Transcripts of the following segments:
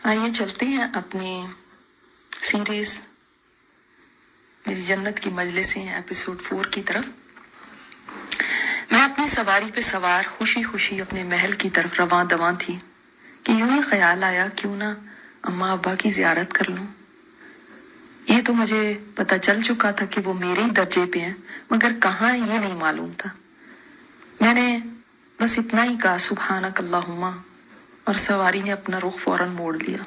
آئیے چلتے ہیں اپنی سیریز میری جنت کی مجلسیں ایپیسوڈ 4 کی طرف۔ میں اپنی سواری پہ سوار خوشی خوشی اپنے محل کی طرف رواں دواں تھی کہ یوں ہی خیال آیا کیوں نہ اماں ابا کی زیارت کر لوں۔ یہ تو مجھے پتہ چل چکا تھا کہ وہ میرے ہی درجے پہ ہیں، مگر کہاں یہ نہیں معلوم تھا۔ میں نے بس اتنا ہی کہا سبحانک اللہم، اور سواری نے اپنا رخ فوراً موڑ لیا۔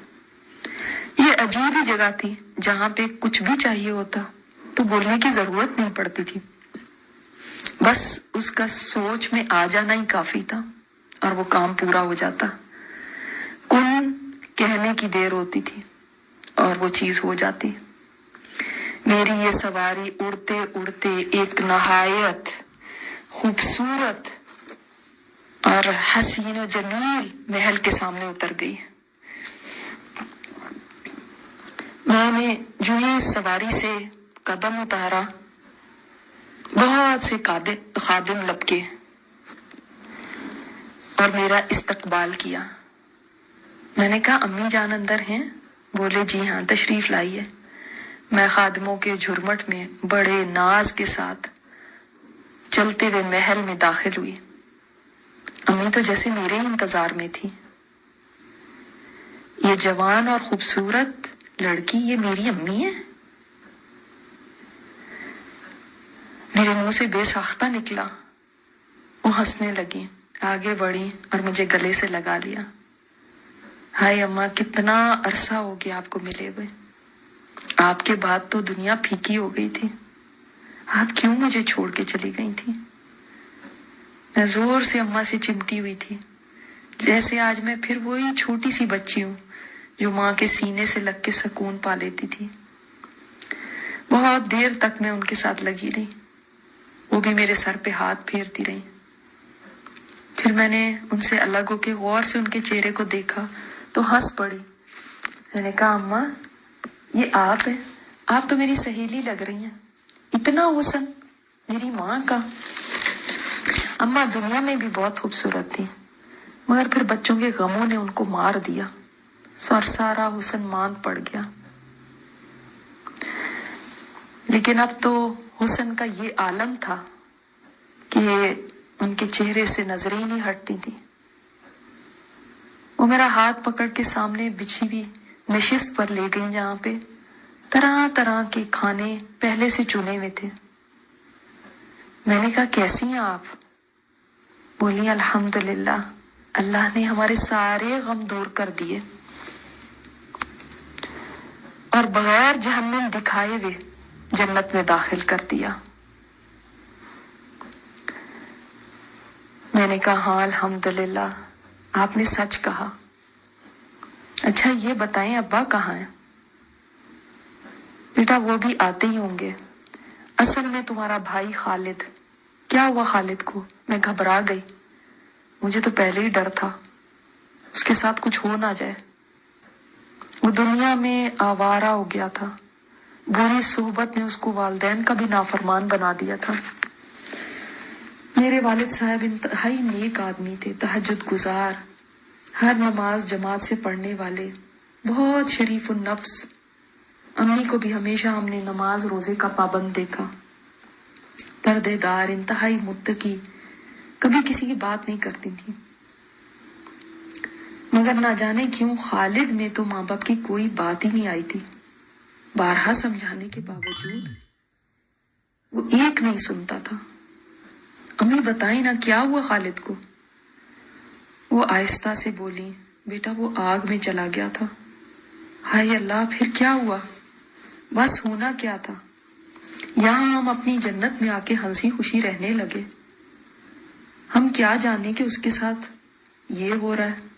یہ عجیب ہی جگہ تھی جہاں پہ کچھ بھی چاہیے ہوتا تو بولنے کی ضرورت نہیں پڑتی تھی، بس اس کا سوچ میں آ جانا ہی کافی تھا اور وہ کام پورا ہو جاتا۔ کن کہنے کی دیر ہوتی تھی اور وہ چیز ہو جاتی۔ میری یہ سواری اڑتے اڑتے ایک نہایت خوبصورت اور حسین و جمیل محل کے سامنے اتر گئی۔ میں نے جو ہی سواری سے قدم اتارا، بہت سے خادم لپکے اور میرا استقبال کیا۔ میں نے کہا امی جان اندر ہیں؟ بولے جی ہاں تشریف لائیے۔ میں خادموں کے جھرمٹ میں بڑے ناز کے ساتھ چلتے ہوئے محل میں داخل ہوئی۔ امی تو جیسے میرے ہی انتظار میں تھی۔ یہ جوان اور خوبصورت لڑکی یہ میری امی ہے؟ میرے منہ سے بے ساختہ نکلا۔ وہ ہنسنے لگی، آگے بڑھی اور مجھے گلے سے لگا لیا۔ ہائے اماں، کتنا عرصہ ہو گیا آپ کو ملے ہوئے۔ آپ کے بعد تو دنیا پھیکی ہو گئی تھی۔ آپ کیوں مجھے چھوڑ کے چلی گئی تھی؟ میں زور سے اماں سے چمٹی ہوئی تھی، جیسے آج میں پھر وہی چھوٹی سی بچی ہوں جو ماں کے سینے سے لگ کے سکون پا لیتی تھی۔ بہت دیر تک میں ان کے ساتھ لگی رہی، وہ بھی میرے سر پہ ہاتھ پھیرتی رہی۔ پھر میں نے ان سے الگ ہو کے غور سے ان کے چہرے کو دیکھا تو ہنس پڑی۔ میں نے کہا اماں یہ آپ ہیں؟ آپ تو میری سہیلی لگ رہی ہیں۔ اتنا حسن میری ماں کا۔ اماں دنیا میں بھی بہت خوبصورت تھی، مگر پھر بچوں کے غموں نے ان کو مار دیا اور سارا حسن ماند پڑ گیا۔ لیکن اب تو حسن کا یہ عالم تھا کہ ان کے چہرے سے نظریں ہی نہیں ہٹتی تھی۔ وہ میرا ہاتھ پکڑ کے سامنے بچھی ہوئی نشست پر لے گئی جہاں پہ طرح طرح کے کھانے پہلے سے چنے ہوئے تھے۔ میں نے کہا کیسی ہیں آپ؟ بولی الحمدللہ، اللہ نے ہمارے سارے غم دور کر دیے اور بغیر جہنم دکھائے ہوئے جنت میں داخل کر دیا۔ میں نے کہا ہاں الحمدللہ، آپ نے سچ کہا۔ اچھا یہ بتائیں ابا کہاں ہیں؟ بیٹا وہ بھی آتے ہی ہوں گے۔ اصل میں تمہارا بھائی خالد، کیا ہوا خالد کو؟ میں گھبرا گئی، مجھے تو پہلے ہی ڈر تھا اس کے ساتھ کچھ ہو نہ جائے۔ وہ دنیا میں آوارہ ہو گیا تھا، بری صحبت نے اس کو والدین کا بھی نافرمان بنا دیا تھا۔ میرے والد صاحب انتہائی نیک آدمی تھے، تہجد گزار، ہر نماز جماعت سے پڑھنے والے، بہت شریف النفس۔ امی کو بھی ہمیشہ ہم نے نماز روزے کا پابند دیکھا، پردے دار، انتہائی متقی، کبھی کسی کی بات نہیں کرتی تھی۔ مگر نہ جانے کیوں خالد میں تو ماں باپ کی کوئی بات ہی نہیں آئی تھی۔ بارہا سمجھانے کے باوجود وہ ایک نہیں سنتا تھا۔ امی بتائیں نا کیا ہوا خالد کو؟ وہ آہستہ سے بولی، بیٹا وہ آگ میں چلا گیا تھا۔ ہائے اللہ، پھر کیا ہوا؟ بس ہونا کیا تھا، یہاں ہم اپنی جنت میں آ کے ہنسی خوشی رہنے لگے، ہم کیا جانے کہ اس کے ساتھ یہ ہو رہا ہے۔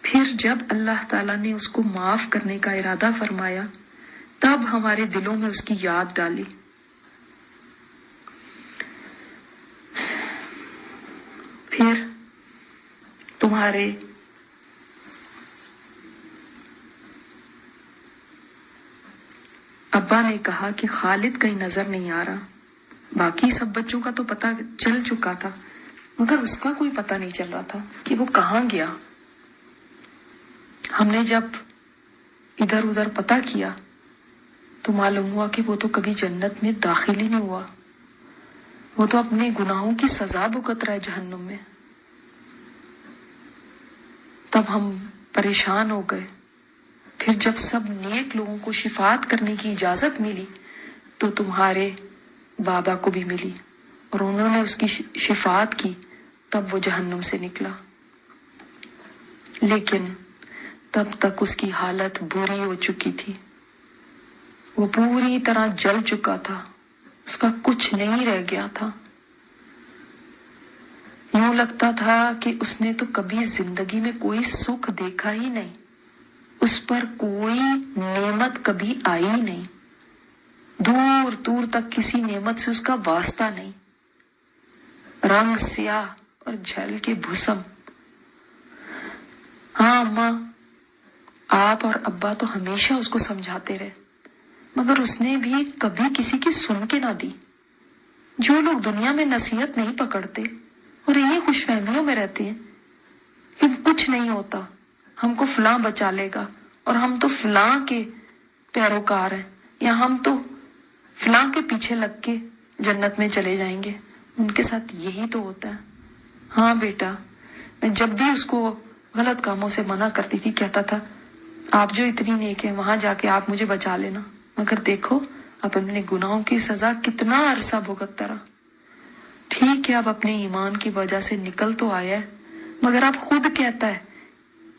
پھر جب اللہ تعالیٰ نے اس کو معاف کرنے کا ارادہ فرمایا تب ہمارے دلوں میں اس کی یاد ڈالی۔ پھر تمہارے ابا نے کہا کہ خالد کہیں نظر نہیں آ رہا۔ باقی سب بچوں کا تو پتہ چل چکا تھا، مگر اس کا کوئی پتہ نہیں چل رہا تھا کہ وہ کہاں گیا۔ ہم نے جب ادھر ادھر پتہ کیا تو معلوم ہوا کہ وہ تو کبھی جنت میں داخل ہی نہیں ہوا، وہ تو اپنے گناہوں کی سزا بھگت رہا ہے جہنم میں۔ تب ہم پریشان ہو گئے۔ پھر جب سب نیک لوگوں کو شفاعت کرنے کی اجازت ملی تو تمہارے بابا کو بھی ملی اور انہوں نے اس کی شفاعت کی، تب وہ جہنم سے نکلا۔ لیکن تب تک اس کی حالت بری ہو چکی تھی، وہ پوری طرح جل چکا تھا، اس کا کچھ نہیں رہ گیا تھا۔ یوں لگتا تھا کہ اس نے تو کبھی زندگی میں کوئی سکھ دیکھا ہی نہیں، اس پر کوئی نعمت کبھی آئی ہی نہیں، دور دور تک کسی نعمت سے اس کا واسطہ نہیں، رنگ سیاہ اور جھل کے بھسم۔ ہاں اماں، آپ اور ابا تو ہمیشہ اس کو سمجھاتے رہے، مگر اس نے بھی کبھی کسی کی سن کے نہ دی۔ جو لوگ دنیا میں نصیحت نہیں پکڑتے اور انہیں خوش فہمیوں میں رہتے ہیں کہ کچھ نہیں ہوتا، ہم کو فلاں بچا لے گا اور ہم تو فلاں کے پیروکار ہیں، یا ہم تو فلاں کے پیچھے لگ کے جنت میں چلے جائیں گے، ان کے ساتھ یہی تو ہوتا ہے۔ ہاں بیٹا، میں جب بھی اس کو غلط کاموں سے منع کرتی تھی کہتا تھا آپ جو اتنی نیک ہیں وہاں جا کے آپ مجھے بچا لینا، مگر دیکھو اب اپنے گناہوں کی سزا کتنا عرصہ بھگتتا رہا۔ ٹھیک ہے اب اپنے ایمان کی وجہ سے نکل تو آیا ہے، مگر اب خود کہتا ہے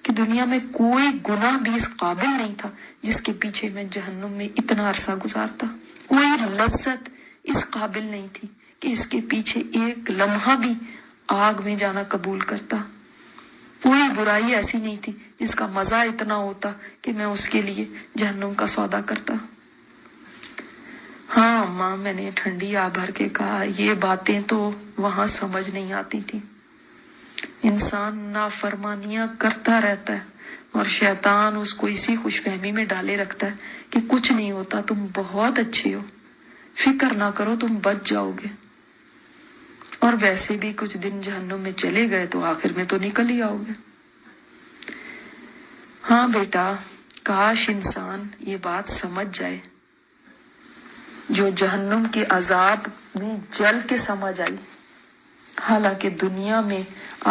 کہ دنیا میں کوئی گناہ بھی اس قابل نہیں تھا جس کے پیچھے میں جہنم میں اتنا عرصہ گزارتا، کوئی لذت اس قابل نہیں تھی کہ اس کے پیچھے ایک لمحہ بھی آگ میں جانا قبول کرتا، کوئی برائی ایسی نہیں تھی جس کا مزہ اتنا ہوتا کہ میں اس کے لیے جہنم کا سودا کرتا۔ ہاں ماں، میں نے ٹھنڈی آہ بھر کے کہا، یہ باتیں تو وہاں سمجھ نہیں آتی تھی۔ انسان نافرمانیاں کرتا رہتا ہے اور شیطان اس کو اسی خوش فہمی میں ڈالے رکھتا ہے کہ کچھ نہیں ہوتا، تم بہت اچھے ہو، فکر نہ کرو، تم بچ جاؤ گے۔ اور ویسے بھی کچھ دن جہنم میں چلے گئے تو آخر میں تو نکل ہی آؤ گے۔ ہاں بیٹا، کاش انسان یہ بات سمجھ جائے جو جہنم کے عذاب میں جل کے سمجھ آئی۔ حالانکہ دنیا میں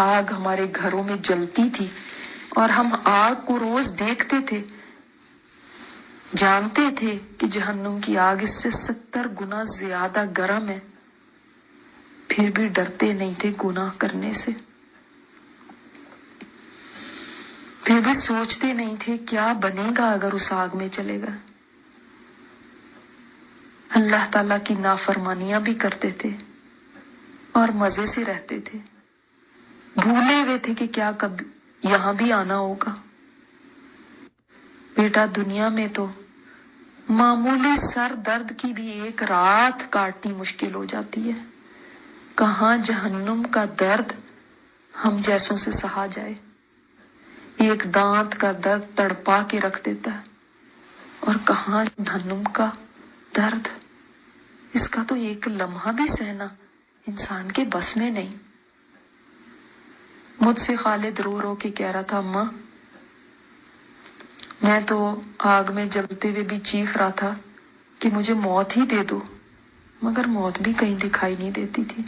آگ ہمارے گھروں میں جلتی تھی اور ہم آگ کو روز دیکھتے تھے، جانتے تھے کہ جہنم کی آگ اس سے 70 گنا زیادہ گرم ہے، پھر بھی ڈرتے نہیں تھے گناہ کرنے سے، پھر بھی سوچتے نہیں تھے کیا بنے گا اگر اس آگ میں چلے گا۔ اللہ تعالیٰ کی نافرمانیاں بھی کرتے تھے اور مزے سے رہتے تھے، بھولے ہوئے تھے کہ کیا کب یہاں بھی آنا ہوگا۔ بیٹا، دنیا میں تو معمولی سر درد کی بھی ایک رات کاٹنی مشکل ہو جاتی ہے، کہاں جہنم کا درد ہم جیسوں سے سہا جائے۔ ایک دانت کا درد تڑپا کے رکھ دیتا ہے، اور کہاں جہنم کا درد، اس کا تو ایک لمحہ بھی سہنا انسان کے بس میں نہیں۔ مجھ سے خالد رو رو کے کہہ رہا تھا، اماں میں تو آگ میں جلتے ہوئے بھی چیخ رہا تھا کہ مجھے موت ہی دے دو، مگر موت بھی کہیں دکھائی نہیں دیتی تھی۔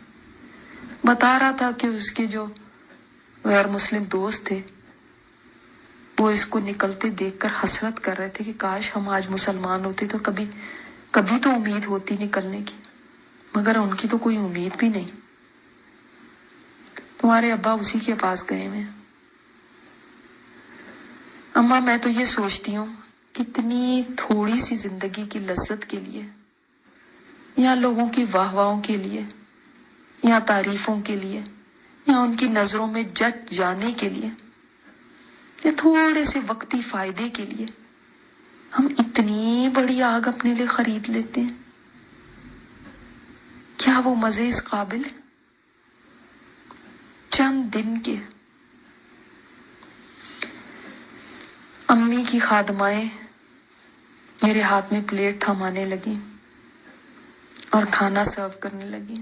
بتا رہا تھا کہ اس کے جو غیر مسلم دوست تھے وہ اس کو نکلتے دیکھ کر حسرت کر رہے تھے کہ کاش ہم آج مسلمان ہوتے تو کبھی تو امید ہوتی نکلنے کی، مگر ان کی تو کوئی امید بھی نہیں۔ تمہارے ابا اسی کے پاس گئے ہیں۔ اماں، میں تو یہ سوچتی ہوں کتنی تھوڑی سی زندگی کی لذت کے لیے، یا لوگوں کی واہ واہوں کے لیے، یا تعریفوں کے لیے، یا ان کی نظروں میں جچ جانے کے لیے، یا تھوڑے سے وقتی فائدے کے لیے ہم اتنی بڑی آگ اپنے لیے خرید لیتے ہیں۔ کیا وہ مزے اس قابل ہیں؟ چند دن کے۔ امی کی خادمائیں میرے ہاتھ میں پلیٹ تھمانے لگی اور کھانا سرو کرنے لگی۔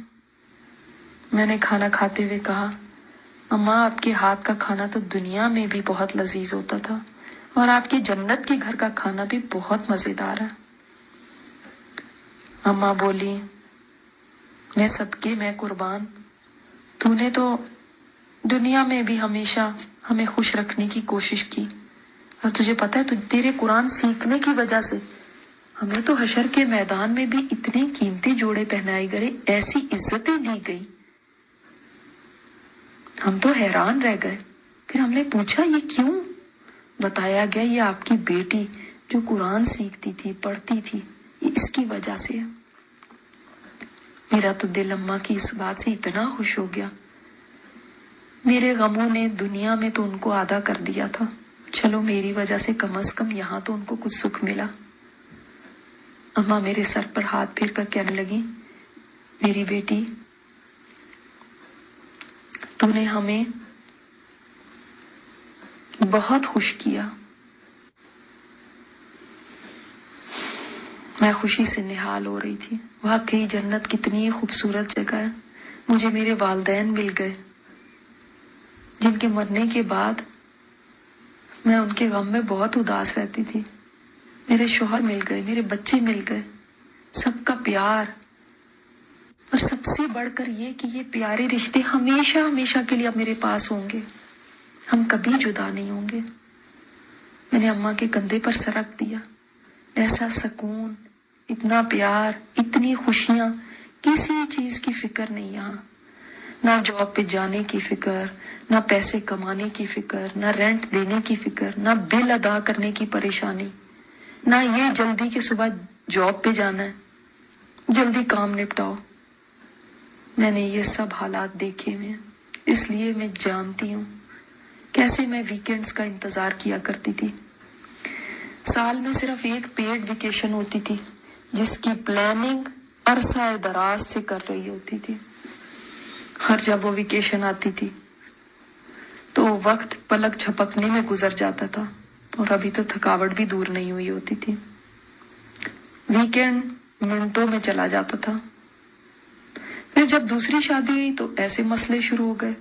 میں نے کھانا کھاتے ہوئے کہا، اماں آپ کے ہاتھ کا کھانا تو دنیا میں بھی بہت لذیذ ہوتا تھا، اور آپ کے جنت کے گھر کا کھانا بھی بہت مزیدار ہے۔ اماں بولی، میں صدقے میں قربان، تو نے تو دنیا میں بھی ہمیشہ ہمیں خوش رکھنے کی کوشش کی، اور تجھے پتا ہے تیرے قرآن سیکھنے کی وجہ سے ہمیں تو حشر کے میدان میں بھی اتنے قیمتی جوڑے پہنائے گئے، ایسی عزتیں دی گئی، ہم تو حیران رہ گئے۔ پھر ہم نے پوچھا یہ کیوں؟ بتایا گیا یہ آپ کی بیٹی جو قرآن سیکھتی تھی، پڑھتی تھی، یہ اس کی وجہ سے ہے۔ میرا تو دل اماں کی اس بات سے اتنا خوش ہو گیا۔ میرے غموں نے دنیا میں تو ان کو آدھا کر دیا تھا، چلو میری وجہ سے کم از کم یہاں تو ان کو کچھ سکھ ملا۔ اماں میرے سر پر ہاتھ پھیر کر کہنے لگی، میری بیٹی، تو نے ہمیں بہت خوش کیا۔ میں خوشی سے نہال ہو رہی تھی۔ واقعی جنت کتنی خوبصورت جگہ ہے۔ مجھے میرے والدین مل گئے جن کے مرنے کے بعد میں ان کے غم میں بہت اداس رہتی تھی۔ میرے شوہر مل گئے، میرے بچے مل گئے، سب کا پیار، اور سب سے بڑھ کر یہ کہ یہ پیارے رشتے ہمیشہ ہمیشہ کے لیے اب میرے پاس ہوں گے، ہم کبھی جدا نہیں ہوں گے۔ میں نے اماں کے کندھے پر سر رکھ دیا۔ ایسا سکون، اتنا پیار، اتنی خوشیاں، کسی چیز کی فکر نہیں یہاں، نہ جاب پہ جانے کی فکر، نہ پیسے کمانے کی فکر، نہ رینٹ دینے کی فکر، نہ بل ادا کرنے کی پریشانی، نہ یہ جلدی کہ صبح جاب پہ جانا ہے، جلدی کام نپٹاؤ۔ میں نے یہ سب حالات دیکھے ہوئے ہیں، اس لیے میں جانتی ہوں کیسے میں ویکینڈز کا انتظار کیا کرتی تھی۔ سال میں صرف ایک پیڈ ویکیشن ہوتی تھی جس کی پلاننگ عرصہ دراز سے کر رہی ہوتی تھی، اور جب وہ ویکیشن آتی تھی تو وقت پلک جھپکنے میں گزر جاتا تھا، اور ابھی تو تھکاوٹ بھی دور نہیں ہوئی ہوتی تھی۔ ویکینڈ منٹوں میں چلا جاتا تھا۔ پھر جب دوسری شادی ہوئی تو ایسے مسئلے شروع ہو گئے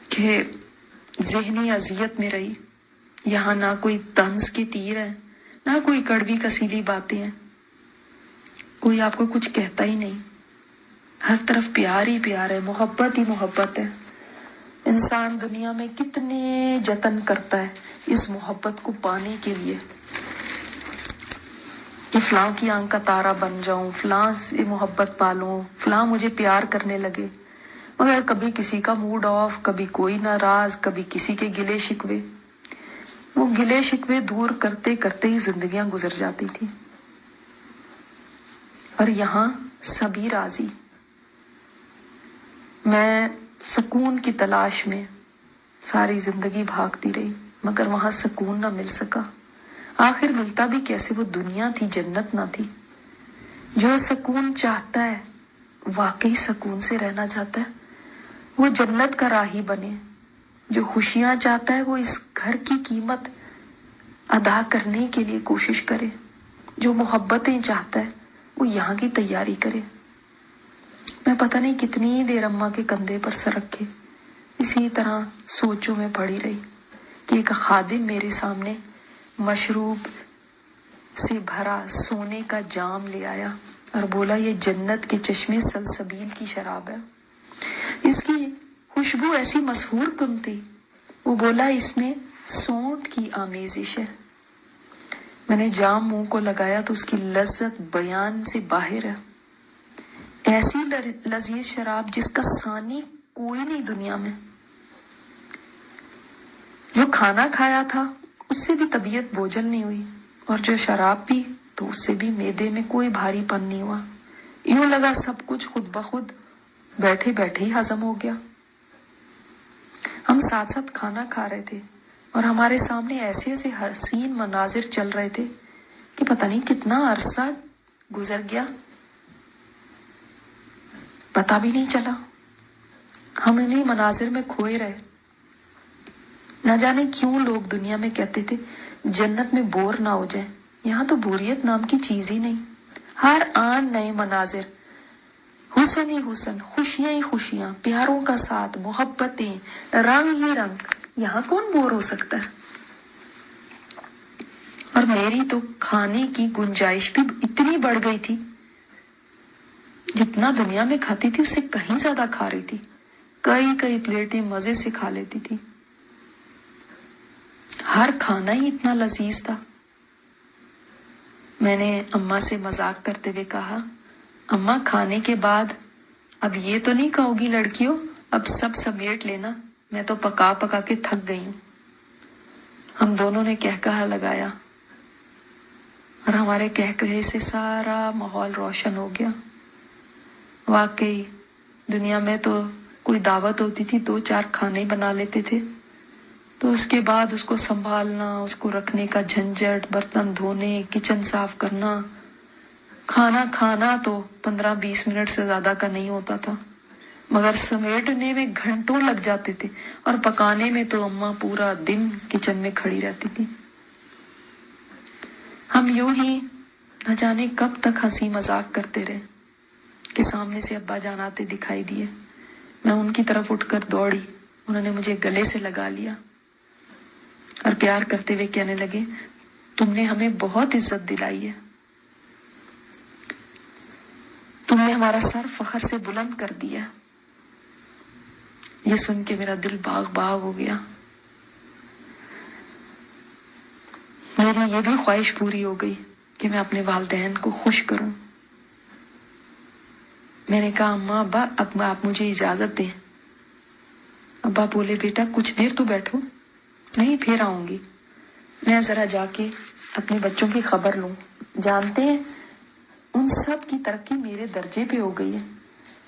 کہ ذہنی اذیت میں رہی۔ یہاں نہ کوئی طنز کے تیر ہے، نہ کوئی کڑوی کسیلی باتیں ہیں، کوئی آپ کو کچھ کہتا ہی نہیں، ہر طرف پیار ہی پیار ہے، محبت ہی محبت ہے۔ انسان دنیا میں کتنے جتن کرتا ہے اس محبت کو پانے کے لیے کہ فلاں کی آنکھ کا تارا بن جاؤں، فلاں سے محبت پالوں، فلاں مجھے پیار کرنے لگے، مگر کبھی کسی کا موڈ آف، کبھی کوئی ناراض، کبھی کسی کے گلے شکوے۔ وہ گلے شکوے دور کرتے کرتے ہی زندگیاں گزر جاتی تھی، اور یہاں سبھی راضی۔ میں سکون کی تلاش میں ساری زندگی بھاگتی رہی، مگر وہاں سکون نہ مل سکا۔ آخر ملتا بھی کیسے؟ وہ دنیا تھی، جنت نہ تھی۔ جو سکون چاہتا ہے، واقعی سکون سے رہنا چاہتا ہے، وہ جنت کا راہی بنے۔ جو خوشیاں چاہتا ہے، وہ اس گھر کی قیمت ادا کرنے کے لیے کوشش کرے۔ جو محبتیں چاہتا ہے، وہ یہاں کی تیاری کرے۔ میں پتہ نہیں کتنی دیر اماں کے کندھے پر سر رکھے اسی طرح سوچوں میں پڑی رہی کہ ایک خادم میرے سامنے مشروب سے بھرا سونے کا جام لے آیا اور بولا، یہ جنت کے چشمے سلسبیل کی شراب ہے، اس کی خوشبو ایسی مسحور کن تھی۔ وہ بولا، اس میں سونٹ کی آمیزش ہے۔ میں نے جام منہ کو لگایا تو اس کی لذت بیان سے باہر ہے۔ ایسی لذیذ شراب جس کا ثانی کوئی نہیں دنیا میں۔ جو کھانا کھایا تھا اس سے بھی طبیعت بوجھل نہیں ہوئی، اور جو شراب پی تو اس سے بھی معدے میں کوئی بھاری پن نہیں ہوا۔ یوں لگا سب کچھ خود بخود بیٹھے بیٹھے ہی ہضم ہو گیا۔ ہم ساتھ ساتھ کھانا کھا رہے تھے اور ہمارے سامنے ایسے ایسے حسین مناظر چل رہے تھے کہ پتہ نہیں کتنا عرصہ گزر گیا، پتہ بھی نہیں چلا۔ ہم انہیں مناظر میں کھوئے رہے۔ نہ جانے کیوں لوگ دنیا میں کہتے تھے جنت میں بور نہ ہو جائیں۔ یہاں تو بوریت نام کی چیز ہی نہیں، ہر آن نئے مناظر، حسن ہی حسن، خوشیاں ہی خوشیاں، پیاروں کا ساتھ، محبتیں، رنگ ہی رنگ۔ یہاں کون بور ہو سکتا ہے؟ میری تو کھانے کی گنجائش بھی اتنی بڑھ گئی تھی، جتنا دنیا میں کھاتی تھی اس سے کہیں زیادہ کھا رہی تھی، کئی پلیٹیں مزے سے کھا لیتی تھی، ہر کھانا ہی اتنا لذیذ تھا۔ میں نے اماں سے مذاق کرتے ہوئے کہا، اماں کھانے کے بعد اب یہ تو نہیں کہو گی لڑکیوں اب سب سمیٹ لینا، میں تو پکا پکا کے تھک گئی ہوں۔ ہم دونوں نے کہکہا لگایا اور ہمارے کہکہے سے سارا ماحول روشن ہو گیا۔ واقعی دنیا میں تو کوئی دعوت ہوتی تھی 2-4 کھانے بنا لیتے تھے، تو اس کے بعد اس کو سنبھالنا، اس کو رکھنے کا جھنجھٹ، برتن دھونے، کچن صاف کرنا، کھانا کھانا تو 15-20 منٹ سے زیادہ کا نہیں ہوتا تھا، مگر سمیٹنے میں گھنٹوں لگ جاتے تھے، اور پکانے میں تو اماں پورا دن کچن میں کھڑی رہتی تھی۔ ہم یوں ہی نہ جانے کب تک ہنسی مذاق کرتے رہے کہ سامنے سے ابا جان آتے دکھائی دیے۔ میں ان کی طرف اٹھ کر دوڑی، انہوں نے مجھے گلے سے لگا لیا اور پیار کرتے ہوئے کہنے لگے، تم نے ہمیں بہت عزت دلائی ہے، تم نے ہمارا سر فخر سے بلند کر دیا۔ یہ سن کے میرا دل باغ باغ ہو گیا، میری یہ بھی خواہش پوری ہو گئی کہ میں اپنے والدین کو خوش کروں۔ میں نے کہا، اماں ابا اب آپ مجھے اجازت دیں۔ ابا بولے، بیٹا کچھ دیر تو بیٹھو۔ نہیں، پھر آؤں گی، میں ذرا جا کے اپنے بچوں کی خبر لوں۔ جانتے ہیں ان سب کی ترقی میرے درجے پہ ہو گئی ہے۔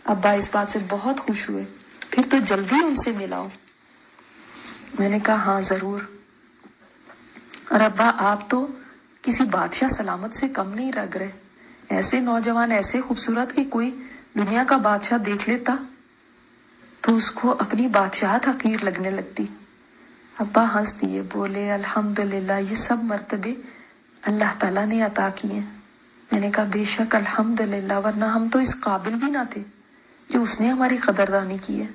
ابا اس بات سے بہت خوش ہوئے، پھر تو جلدی ان سے ملاؤ۔ میں نے کہا، ہاں ضرور۔ اور ابا آپ تو کسی بادشاہ سلامت سے کم نہیں لگ رہے، ایسے نوجوان، ایسے خوبصورت کہ کوئی دنیا کا بادشاہ دیکھ لیتا تو اس کو اپنی بادشاہت حقیر لگنے لگتی۔ ابا ہنس دیے، بولے، الحمدللہ یہ سب مرتبے اللہ تعالیٰ نے عطا کیے۔ میں نے کہا، بے شک الحمدللہ، ورنہ ہم تو اس قابل بھی نہ تھے جو اس نے ہماری قدردانی کی ہے۔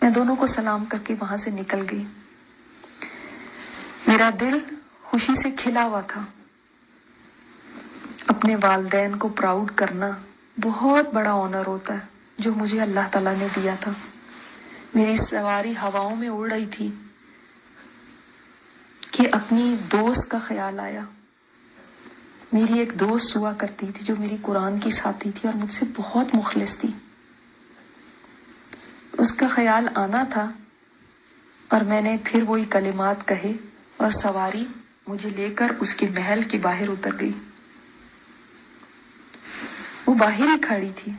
میں دونوں کو سلام کر کے وہاں سے نکل گئی۔ میرا دل خوشی سے کھلا ہوا تھا۔ اپنے والدین کو پراؤڈ کرنا بہت بڑا آنر ہوتا ہے جو مجھے اللہ تعالیٰ نے دیا تھا۔ میری سواری ہواؤں میں اڑ رہی تھی کہ اپنی دوست کا خیال آیا۔ میری ایک دوست ہوا کرتی تھی جو میری قرآن کی ساتھی تھی اور مجھ سے بہت مخلص تھی، اس کا خیال آنا تھا، اور میں نے پھر وہی کلمات کہے اور سواری مجھے لے کر اس کے محل کے باہر اتر گئی۔ وہ باہر ہی کھڑی تھی،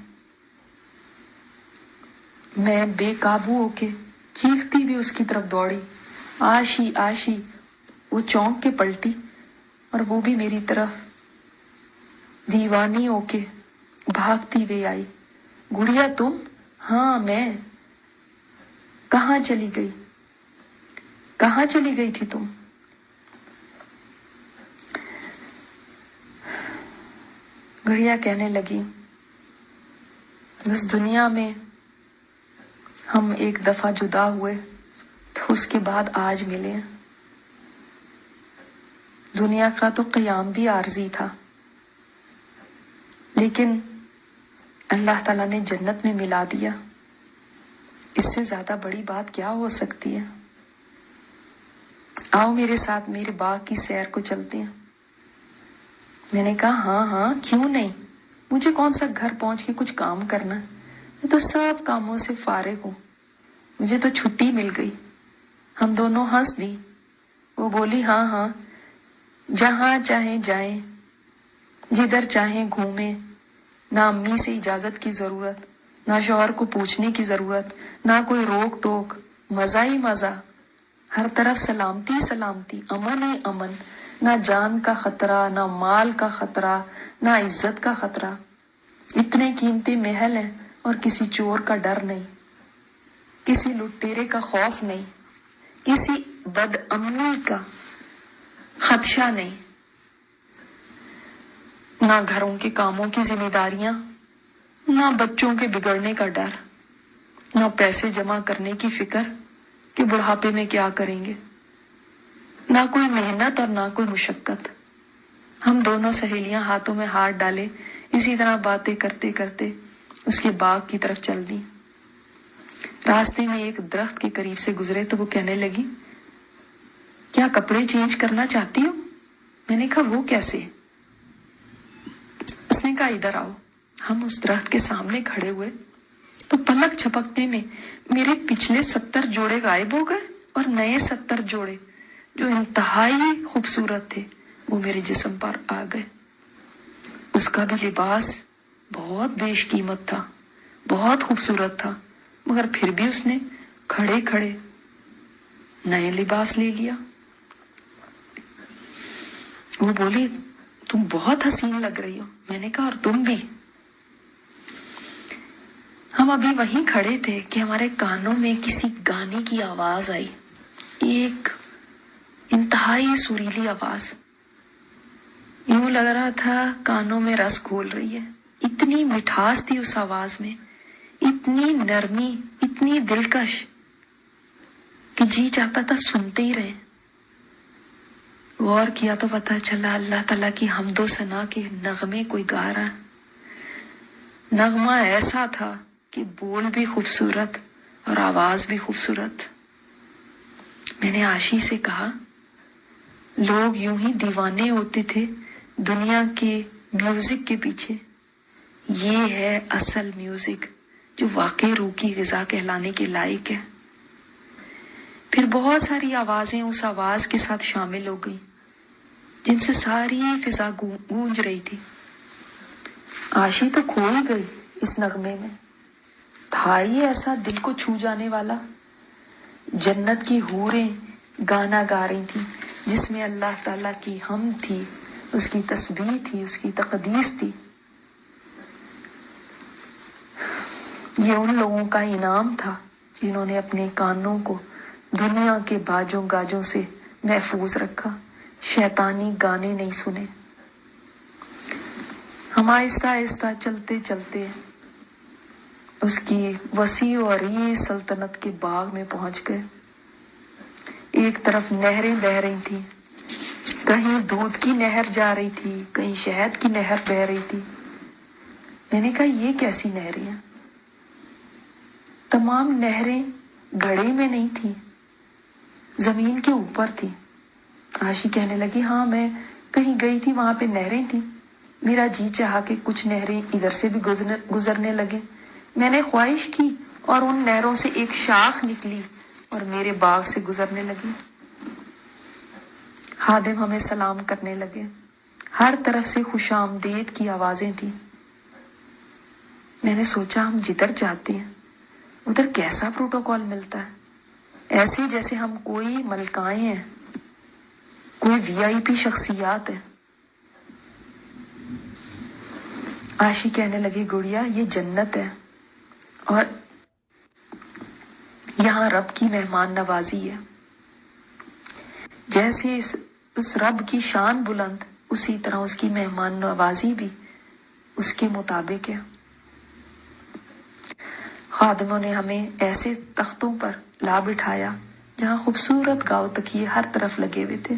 میں بے قابو ہو کے چیختی ہوئی اس کی طرف دوڑی، آشی آشی۔ وہ چونک کے پلٹی اور وہ بھی میری طرف دیوانی ہو کے بھاگتی ہوئی آئی۔ گڑیا تم؟ ہاں میں۔ کہاں چلی گئی؟ کہاں چلی گئی تھی تم؟ گڑیا کہنے لگی، اس دنیا میں ہم ایک دفعہ جدا ہوئے تو اس کے بعد آج ملے ہیں۔ دنیا کا تو قیام بھی عارضی تھا، لیکن اللہ تعالیٰ نے جنت میں ملا دیا، اس سے زیادہ بڑی بات کیا ہو سکتی ہے؟ آؤ میرے ساتھ میرے باغ کی سیر کو چلتے ہیں۔ میں نے کہا، ہاں ہاں کیوں نہیں، مجھے کون سا گھر پہنچ کے کچھ کام کرنا ہے، میں تو سب کاموں سے فارغ ہوں، مجھے تو چھٹی مل گئی۔ ہم دونوں ہنس دی۔ وہ بولی، ہاں ہاں جہاں چاہیں جائیں، جدھر چاہیں گھومیں، نہ امی سے اجازت کی ضرورت، نہ شوہر کو پوچھنے کی ضرورت، نہ کوئی روک ٹوک، مزہ ہی مزہ، ہر طرف سلامتی سلامتی، امن ہی امن، نہ جان کا خطرہ، نہ مال کا خطرہ، نہ عزت کا خطرہ۔ اتنے قیمتی محل ہیں اور کسی چور کا ڈر نہیں، کسی لٹیرے کا خوف نہیں، کسی بد امنی کا خدشہ نہیں، نہ گھروں کے کاموں کی ذمہ داریاں، نہ بچوں کے بگڑنے کا ڈر، نہ پیسے جمع کرنے کی فکر کہ بڑھاپے میں کیا کریں گے، نہ کوئی محنت اور نہ کوئی مشقت. ہم دونوں سہیلیاں ہاتھوں میں ہاتھ ڈالے اسی طرح باتیں کرتے کرتے اس کے باغ کی طرف چل دی. راستے میں ایک درخت کے قریب سے گزرے تو وہ کہنے لگی, کیا کپڑے چینج کرنا چاہتی ہو؟ میں نے کہا وہ کیسے؟ اس نے کہا ادھر آؤ. ہم اس درخت کے سامنے کھڑے ہوئے تو پلک جھپکنے میں میرے پچھلے 70 جوڑے غائب ہو گئے اور نئے 70 جوڑے جو انتہائی خوبصورت تھے وہ میرے جسم پر آ گئے. اس کا بھی لباس بہت بیش قیمت تھا, بہت خوبصورت تھا, مگر پھر بھی اس نے کھڑے کھڑے نئے لباس لے لیا. وہ بولی, تم بہت حسین لگ رہی ہو. میں نے کہا اور تم بھی. ہم ابھی وہیں کھڑے تھے کہ ہمارے کانوں میں کسی گانے کی آواز آئی, ایک انتہائی سریلی آواز. یوں لگ رہا تھا کانوں میں رس گھول رہی ہے. اتنی مٹھاس تھی اس آواز میں, اتنی نرمی, اتنی دلکش کہ جی چاہتا تھا سنتے ہی رہے. غور کیا تو پتہ چلا اللہ تعالیٰ کی حمد و ثنا کے نغمے کوئی گا رہا. نغمہ ایسا تھا کہ بول بھی خوبصورت اور آواز بھی خوبصورت. میں نے عاشی سے کہا, لوگ یوں ہی دیوانے ہوتے تھے دنیا کے میوزک کے پیچھے. یہ ہے اصل میوزک جو واقعی روح کی غذا کہلانے کے لائق ہے. پھر بہت ساری آوازیں اس آواز کے ساتھ شامل ہو گئیں جن سے ساری فضا گونج رہی تھی. عاشی تو کھو ہی گئی اس نغمے میں. تھا ہی ایسا دل کو چھو جانے والا. جنت کی حوریں گانا گا رہی تھی جس میں اللہ تعالیٰ کی حمد تھی, اس کی تسبیح تھی, اس کی تقدیس تھی. یہ ان لوگوں کا انعام تھا جنہوں نے اپنے کانوں کو دنیا کے باجوں گاجوں سے محفوظ رکھا, شیطانی گانے نہیں سنے. ہم آہستہ آہستہ چلتے چلتے اس کی وسیع و عریض سلطنت کے باغ میں پہنچ گئے. ایک طرف نہریں بہ رہی تھیں, کہیں دودھ کی نہر جا رہی تھی, کہیں شہد کی نہر بہ رہی تھی. میں نے کہا یہ کیسی نہریں ہیں؟ تمام نہریں گڑھے میں نہیں تھیں, زمین کے اوپر تھی. عاشی کہنے لگی, ہاں میں کہیں گئی تھی, وہاں پہ نہریں تھیں. میرا جی چاہا کہ کچھ نہریں ادھر سے بھی گزرنے لگے. میں نے خواہش کی اور ان نہروں سے ایک شاخ نکلی اور میرے باغ سے گزرنے لگی. خادم ہمیں سلام کرنے لگے. ہر طرف سے خوش آمدید کی آوازیں تھیں. میں نے سوچا ہم جدھر جاتے ہیں ادھر کیسا پروٹوکول ملتا ہے, ایسے جیسے ہم کوئی ملکائیں ہیں, کوئی VIP شخصیات ہے. عاشی کہنے لگی, گڑیا یہ جنت ہے اور یہاں رب کی مہمان نوازی ہے. جیسے اس رب کی شان بلند, اسی طرح اس کی مہمان نوازی بھی اس کے مطابق ہے. خادموں نے ہمیں ایسے تختوں پر لا بٹھایا جہاں خوبصورت گاؤ تکیے ہر طرف لگے ہوئے تھے.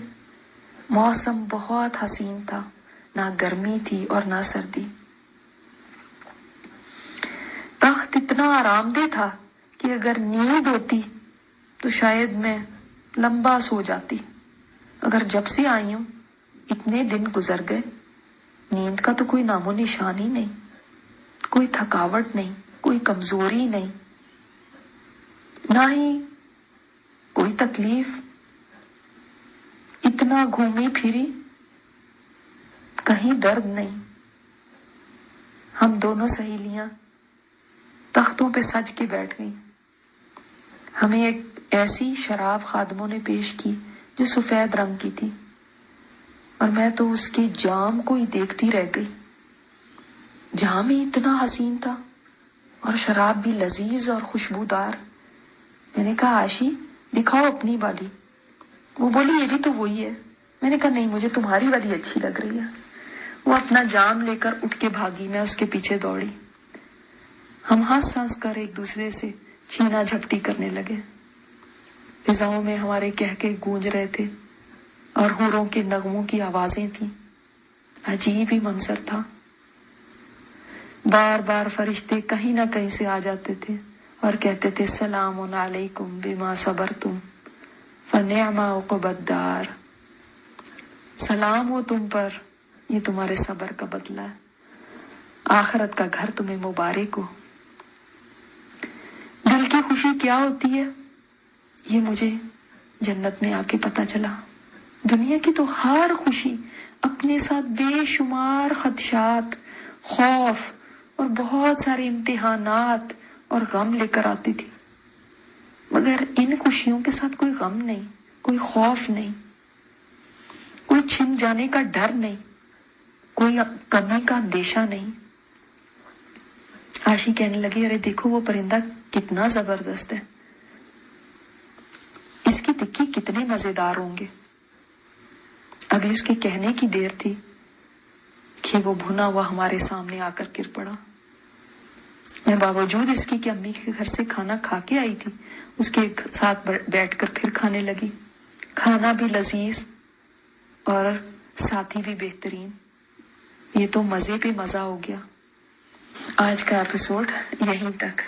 موسم بہت حسین تھا, نہ گرمی تھی اور نہ سردی. تخت اتنا آرام دہ تھا کہ اگر نیند ہوتی تو شاید میں لمبا سو جاتی. اگر جب سے آئی ہوں اتنے دن گزر گئے, نیند کا تو کوئی نام و نشان ہی نہیں, کوئی تھکاوٹ نہیں, کوئی کمزوری نہیں, نہ ہی کوئی تکلیف. اتنا گھومی پھری, کہیں درد نہیں. ہم دونوں سہیلیاں تختوں پہ سج کے بیٹھ گئیں. ہمیں ایک ایسی شراب خادموں نے پیش کی جو سفید رنگ کی تھی, اور میں تو اس کے جام کو ہی دیکھتی رہ گئی. جام ہی اتنا حسین تھا اور شراب بھی لذیذ اور خوشبودار. میں نے کہا, عاشی دکھاؤ اپنی والی. وہ بولی, یہ بھی تو وہی ہے. میں نے کہا, نہیں مجھے تمہاری والی اچھی لگ رہی ہے. وہ اپنا جام لے کر اٹھ کے بھاگی, میں اس کے پیچھے دوڑی. ہم ہنس ہنس کر ایک دوسرے سے چھینا جھپٹی کرنے لگے. فضاؤں میں ہمارے کہکے گونج رہے تھے. اور حوروں کے نغموں کی آوازیں تھیں. عجیب ہی منظر تھا. بار بار فرشتے کہیں نہ کہیں سے آ جاتے تھے اور کہتے تھے سلام علیکم بما صبرتم فنعم عقبی الدار. سلام ہو تم پر، یہ تمہارے صبر کا بدلہ ہے، آخرت کا گھر تمہیں مبارک ہو. دل کی خوشی کیا ہوتی ہے یہ مجھے جنت میں آ کے پتا چلا. دنیا کی تو ہر خوشی اپنے ساتھ بے شمار خدشات، خوف اور بہت سارے امتحانات اور غم لے کر آتی تھی، مگر ان خوشیوں کے ساتھ کوئی غم نہیں، کوئی خوف نہیں، کوئی چھن جانے کا ڈر نہیں، کوئی کمی کا اندیشہ نہیں. عاشی کہنے لگی ارے دیکھو وہ پرندہ کتنا زبردست ہے، اس کی ٹکی کتنے مزیدار ہوں گے. ابھی اس کے کہنے کی دیر تھی کہ وہ بھنا ہوا ہمارے سامنے آ کر گر پڑا. میں باوجود اس کی کہ امی کے گھر سے کھانا کھا کے آئی تھی، اس کے ساتھ بیٹھ کر پھر کھانے لگی. کھانا بھی لذیذ اور ساتھی بھی بہترین. یہ تو مزے پہ مزہ ہو گیا. آج کا ایپیسوڈ یہیں تک.